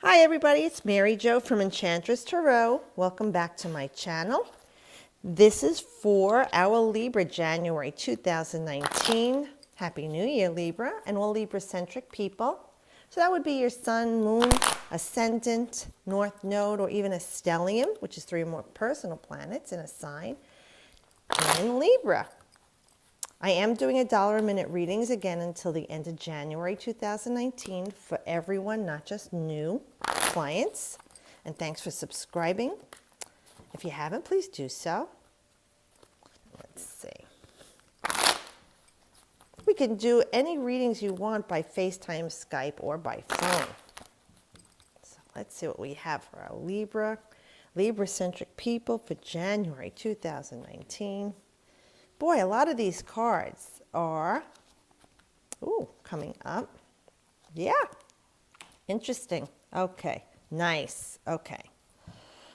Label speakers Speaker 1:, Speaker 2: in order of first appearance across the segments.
Speaker 1: Hi everybody, it's Mary Jo from Enchantress Tarot. Welcome back to my channel. This is for our Libra January 2019. Happy New Year, Libra, and all Libra-centric people. So that would be your Sun, Moon, Ascendant, North Node, or even a stellium, which is 3 or more personal planets in a sign, and Libra. I am doing $1-a-minute readings again until the end of January 2019 for everyone, not just new clients. And thanks for subscribing. If you haven't, please do so. Let's see. We can do any readings you want by FaceTime, Skype, or by phone. So let's see what we have for our Libra-centric people for January 2019. Boy, a lot of these cards are, coming up. Yeah, interesting. Okay, nice. Okay.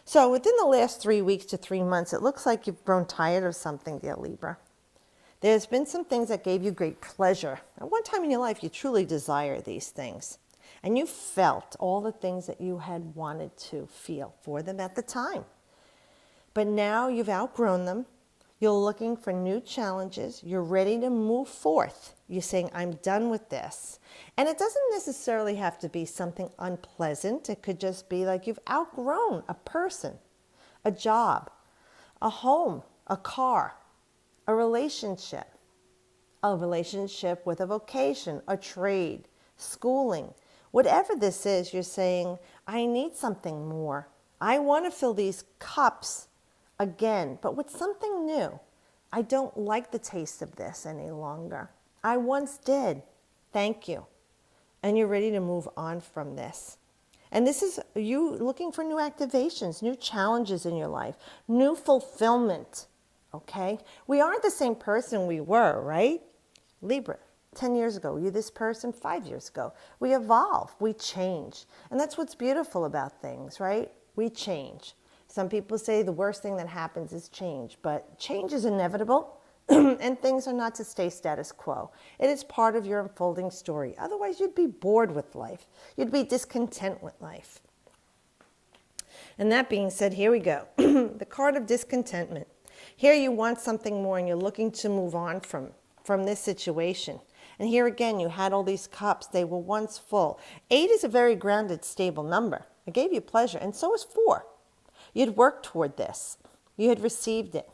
Speaker 1: So within the last 3 weeks to 3 months, it looks like you've grown tired of something, dear Libra. There's been some things that gave you great pleasure. At one time in your life, you truly desire these things. And you felt all the things that you had wanted to feel for them at the time. But now you've outgrown them. You're looking for new challenges. You're ready to move forth. You're saying, I'm done with this. And it doesn't necessarily have to be something unpleasant. It could just be like you've outgrown a person, a job, a home, a car, a relationship with a vocation, a trade, schooling. Whatever this is, you're saying, I need something more. I want to fill these cups again, but with something new. I don't like the taste of this any longer. I once did. Thank you. And you're ready to move on from this. And this is you looking for new activations, new challenges in your life, new fulfillment. Okay? We aren't the same person we were, right? Libra, 10 years ago, you this person 5 years ago. We evolve, we change. And that's what's beautiful about things, right? We change. Some people say the worst thing that happens is change, but change is inevitable and things are not to stay status quo. It is part of your unfolding story. Otherwise, you'd be bored with life. You'd be discontent with life. And that being said, here we go. The card of discontentment. Here you want something more and you're looking to move on from this situation. And here again, you had all these cups. They were once full. 8 is a very grounded, stable number. It gave you pleasure, and so is 4. You'd worked toward this. You had received it.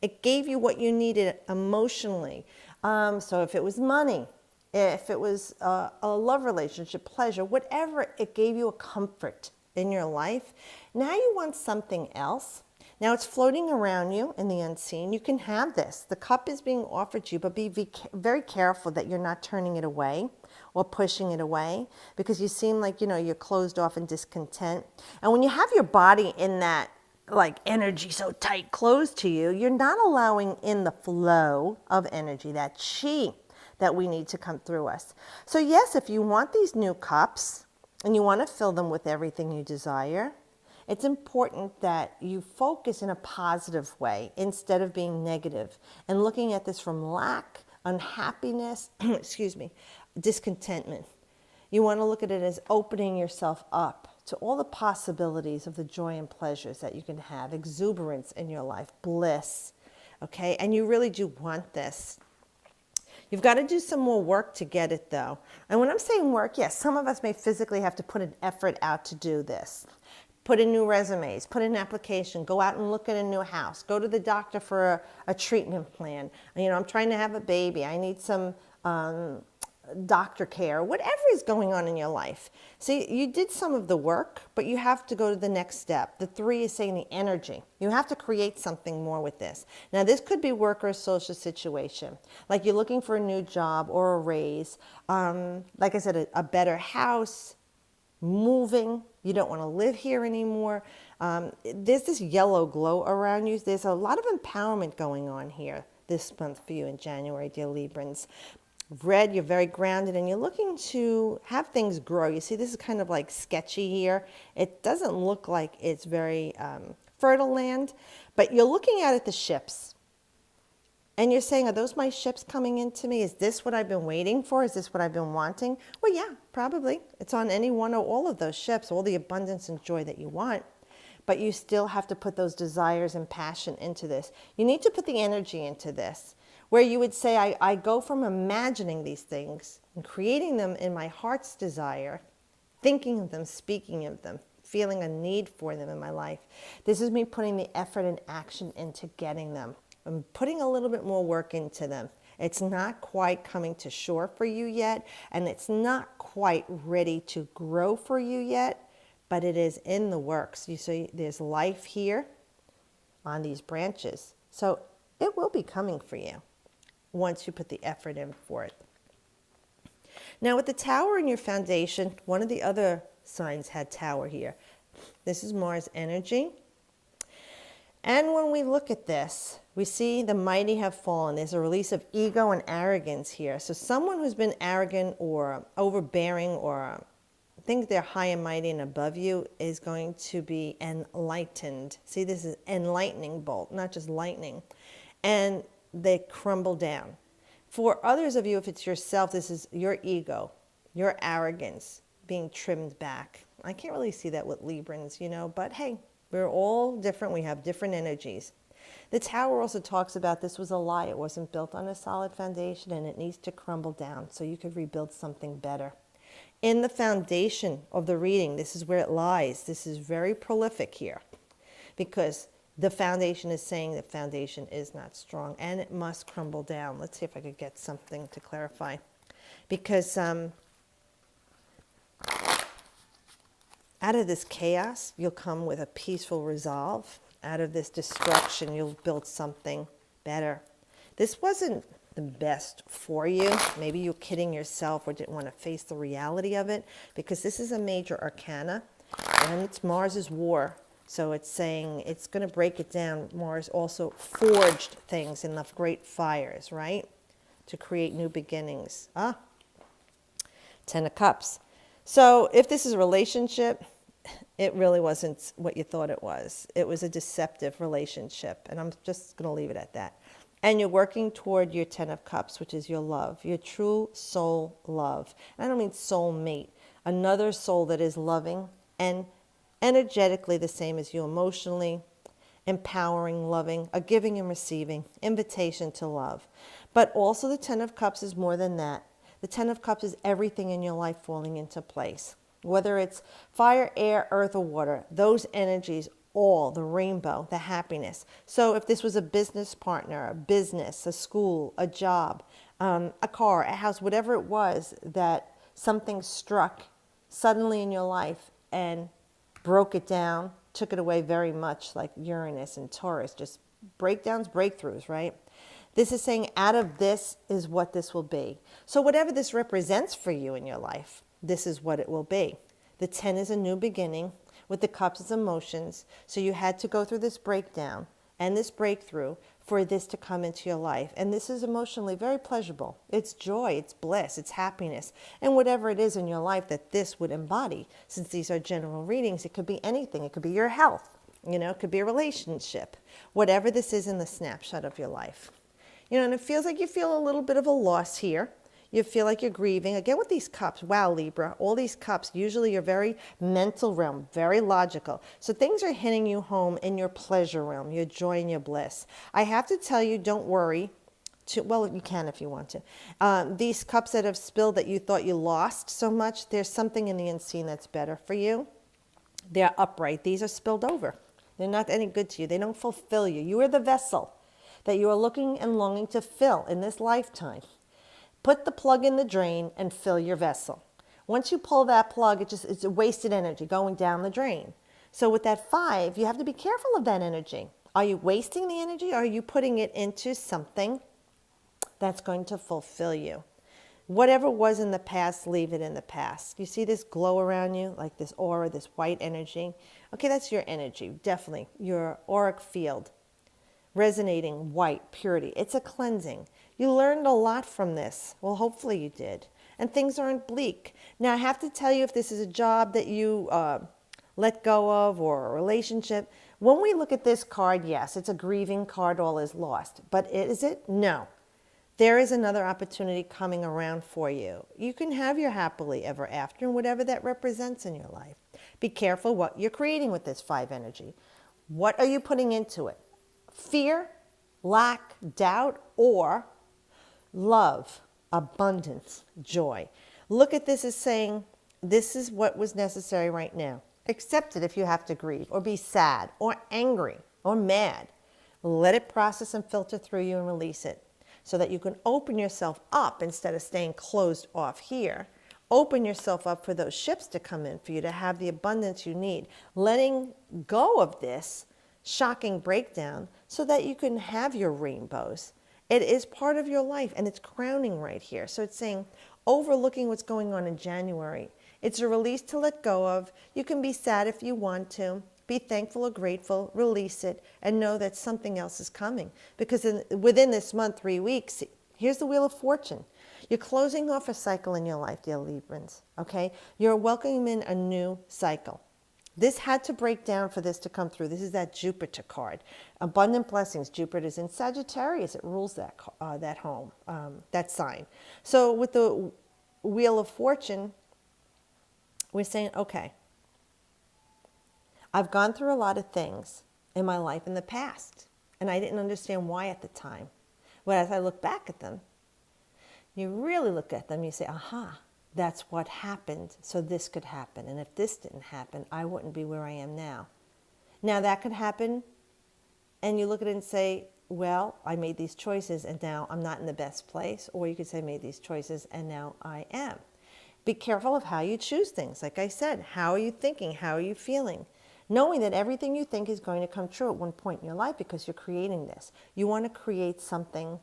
Speaker 1: It gave you what you needed emotionally. So if it was money, if it was a love relationship, pleasure, whatever, it gave you a comfort in your life. Now you want something else. Now it's floating around you in the unseen. You can have this. The cup is being offered to you, but be very careful that you're not turning it away or pushing it away, because you seem like, you're closed off and discontent. And when you have your body in that like energy so tight, closed to you, you're not allowing in the flow of energy, that chi that we need to come through us. So yes, if you want these new cups and you want to fill them with everything you desire, it's important that you focus in a positive way instead of being negative and looking at this from lack, unhappiness, discontentment. You want to look at it as opening yourself up to all the possibilities of the joy and pleasures that you can have, exuberance in your life, bliss, okay? And you really do want this. You've got to do some more work to get it, though. And when I'm saying work, yes, some of us may physically have to put an effort out to do this. Put in new resumes, put in an application, go out and look at a new house, go to the doctor for a treatment plan. I'm trying to have a baby. I need some doctor care, whatever is going on in your life. See, you did some of the work, but you have to go to the next step. The 3 is saying the energy. You have to create something more with this. Now, this could be work or a social situation. Like you're looking for a new job or a raise. Like I said, a better house, moving. You don't want to live here anymore. There's this yellow glow around you. There's a lot of empowerment going on here this month for you in January, dear Librans. Red, you're very grounded and you're looking to have things grow. You see, this is kind of like sketchy here. It doesn't look like it's very fertile land, but you're looking out at the ships. And you're saying, are those my ships coming into me? Is this what I've been waiting for? Is this what I've been wanting? Well, yeah, probably. It's on any one or all of those ships, all the abundance and joy that you want. But you still have to put those desires and passion into this. You need to put the energy into this, where you would say, I go from imagining these things and creating them in my heart's desire, thinking of them, speaking of them, feeling a need for them in my life. This is me putting the effort and action into getting them. I'm putting a little bit more work into them. It's not quite coming to shore for you yet, and it's not quite ready to grow for you yet, but it is in the works. You see, there's life here on these branches. So it will be coming for you once you put the effort in for it. Now with the tower in your foundation, one of the other signs had tower here. This is Mars energy. And when we look at this, we see the mighty have fallen. There's a release of ego and arrogance here. So someone who's been arrogant or overbearing or think they're high and mighty and above you is going to be enlightened. See, this is enlightening bolt, not just lightning. And they crumble down. For others of you, if it's yourself, this is your ego, your arrogance being trimmed back. I can't really see that with Librans, but hey, we're all different. We have different energies. The tower also talks about this was a lie. It wasn't built on a solid foundation and it needs to crumble down so you could rebuild something better. In the foundation of the reading, this is where it lies. This is very prolific here because the foundation is saying the foundation is not strong and it must crumble down. Let's see if I could get something to clarify. Because out of this chaos, you'll come with a peaceful resolve. Out of this destruction, you'll build something better. This wasn't the best for you. Maybe you're kidding yourself or didn't want to face the reality of it because this is a major arcana and it's Mars's war. So it's saying it's going to break it down. Mars also forged things in the great fires, right? To create new beginnings. Ten of Cups. So if this is a relationship, it really wasn't what you thought it was. It was a deceptive relationship. And I'm just going to leave it at that. And you're working toward your Ten of Cups, which is your love, your true soul love. And I don't mean soul mate. Another soul that is loving and energetically the same as you, emotionally, empowering, loving, a giving and receiving, invitation to love. But also the Ten of Cups is more than that. The Ten of Cups is everything in your life falling into place. Whether it's fire, air, earth, or water, those energies, all, the rainbow, the happiness. So if this was a business partner, a business, a school, a job, a car, a house, whatever it was that something struck suddenly in your life and broke it down, took it away very much like Uranus and Taurus, just breakdowns, breakthroughs, right? This is saying out of this is what this will be. So whatever this represents for you in your life, this is what it will be. The 10 is a new beginning. With the cups is emotions. So you had to go through this breakdown and this breakthrough for this to come into your life. And this is emotionally very pleasurable. It's joy, it's bliss, it's happiness. And whatever it is in your life that this would embody, since these are general readings, it could be anything. It could be your health. It could be a relationship. Whatever this is in the snapshot of your life. And it feels like you feel a little bit of a loss here. You feel like you're grieving. Again, with these cups, wow, Libra, all these cups, usually you're very mental realm, very logical. So things are hitting you home in your pleasure realm, your joy and your bliss. I have to tell you, don't worry. Well, you can if you want to. These cups that have spilled that you thought you lost so much, there's something in the unseen that's better for you. They're upright. These are spilled over. They're not any good to you. They don't fulfill you. You are the vessel that you are looking and longing to fill in this lifetime. Put the plug in the drain and fill your vessel. Once you pull that plug, it's a wasted energy going down the drain. So with that 5, you have to be careful of that energy. Are you wasting the energy or are you putting it into something that's going to fulfill you? Whatever was in the past, leave it in the past. You see this glow around you, like this aura, this white energy? Okay, that's your energy, definitely. Your auric field. Resonating white, purity. It's a cleansing. You learned a lot from this. Well, hopefully you did. And things aren't bleak. Now, I have to tell you, if this is a job that you let go of or a relationship. When we look at this card, yes, it's a grieving card, all is lost. But is it? No. There is another opportunity coming around for you. You can have your happily ever after and whatever that represents in your life. Be careful what you're creating with this 5 energy. What are you putting into it? Fear, lack, doubt, or love, abundance, joy. Look at this as saying, this is what was necessary right now. Accept it if you have to grieve or be sad or angry or mad. Let it process and filter through you and release it so that you can open yourself up instead of staying closed off here. Open yourself up for those ships to come in for you to have the abundance you need. Letting go of this shocking breakdown so that you can have your rainbows. It is part of your life and it's crowning right here. So it's saying, overlooking what's going on in January. It's a release to let go of. You can be sad if you want to. Be thankful or grateful, release it, and know that something else is coming. Because within this month, 3 weeks, here's the Wheel of Fortune. You're closing off a cycle in your life, dear Librans, okay? You're welcoming in a new cycle. This had to break down for this to come through. This is that Jupiter card. Abundant blessings. Jupiter is in Sagittarius. It rules that home, that sign. So with the Wheel of Fortune, we're saying, okay, I've gone through a lot of things in my life in the past, and I didn't understand why at the time. But as I look back at them, you really look at them, you say, aha, that's what happened, so this could happen. And if this didn't happen, I wouldn't be where I am now. Now that could happen, and you look at it and say, well, I made these choices, and now I'm not in the best place. Or you could say, I made these choices, and now I am. Be careful of how you choose things. Like I said, how are you thinking? How are you feeling? Knowing that everything you think is going to come true at one point in your life because you're creating this. You want to create something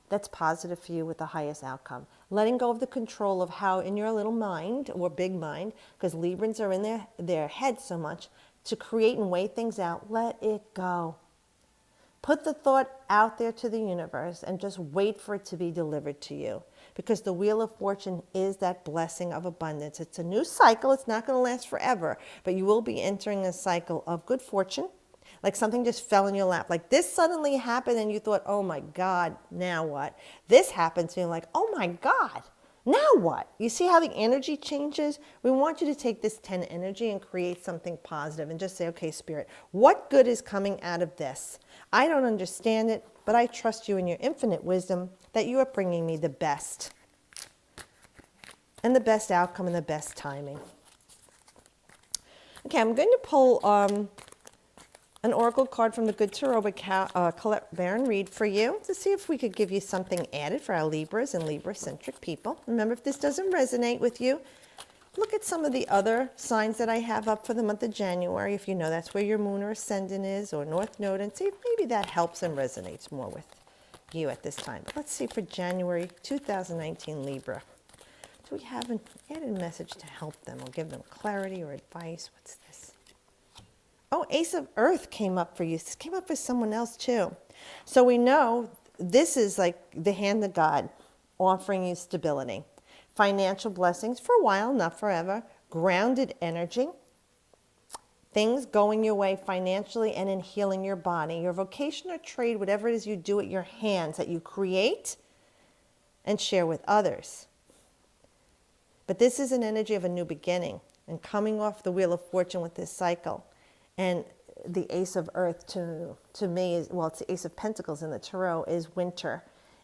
Speaker 1: that's positive for you with the highest outcome. Letting go of the control of how in your little mind or big mind, because Librans are in their head so much, to create and weigh things out. Let it go. Put the thought out there to the universe and just wait for it to be delivered to you. Because the Wheel of Fortune is that blessing of abundance. It's a new cycle. It's not going to last forever. But you will be entering a cycle of good fortune. Like something just fell in your lap. Like this suddenly happened and you thought, oh my God, now what? This happens and you're like, oh my God, now what? You see how the energy changes? We want you to take this 10 energy and create something positive and just say, okay, Spirit, what good is coming out of this? I don't understand it, but I trust you in your infinite wisdom that you are bringing me the best and the best outcome and the best timing. Okay, I'm going to pull an oracle card from the Good Tarot by Colette Baron Reed for you to see if we could give you something added for our Libras and Libra-centric people. Remember, if this doesn't resonate with you, look at some of the other signs that I have up for the month of January, if you know that's where your moon or ascendant is, or North Node, and see if maybe that helps and resonates more with you at this time. But let's see for January 2019 Libra. Do we have an added message to help them or give them clarity or advice? What's this? Oh, Ace of Earth came up for you. This came up for someone else too. So we know this is like the hand of God offering you stability. Financial blessings for a while, not forever. Grounded energy. Things going your way financially and in healing your body. Your vocation or trade, whatever it is you do with your hands that you create and share with others. But this is an energy of a new beginning and coming off the Wheel of Fortune with this cycle. And the Ace of Earth to me is, well, it's the Ace of Pentacles in the Tarot, is winter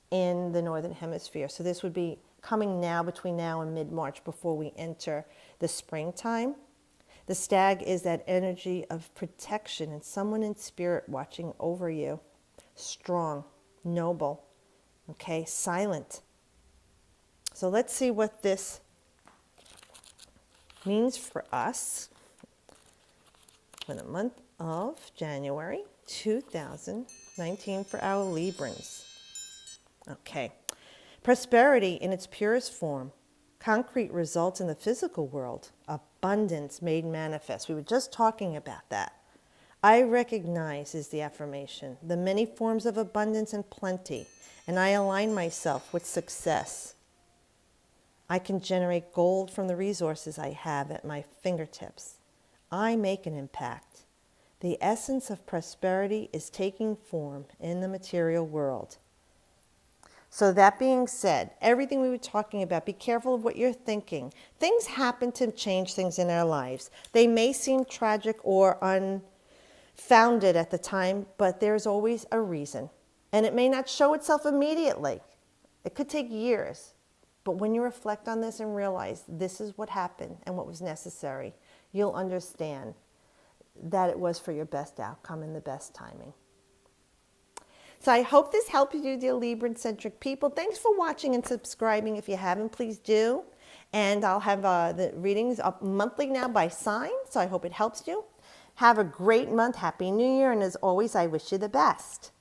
Speaker 1: in the Northern Hemisphere. So this would be coming now between now and mid-March before we enter the springtime. The Stag is that energy of protection and someone in spirit watching over you. Strong, noble, okay, silent. So let's see what this means for us for the month of January 2019 for our Librans. Okay. Prosperity in its purest form. Concrete results in the physical world. Abundance made manifest. We were just talking about that. I recognize is the affirmation. The many forms of abundance and plenty. And I align myself with success. I can generate gold from the resources I have at my fingertips. I make an impact. The essence of prosperity is taking form in the material world. So that being said, everything we were talking about, be careful of what you're thinking. Things happen to change things in our lives. They may seem tragic or unfounded at the time, but there's always a reason. And it may not show itself immediately. It could take years. But when you reflect on this and realize this is what happened and what was necessary, you'll understand that it was for your best outcome and the best timing. So I hope this helped you, dear Libra-centric people. Thanks for watching and subscribing. If you haven't, please do. And I'll have the readings up monthly now by sign, so I hope it helps you. Have a great month. Happy New Year. And as always, I wish you the best.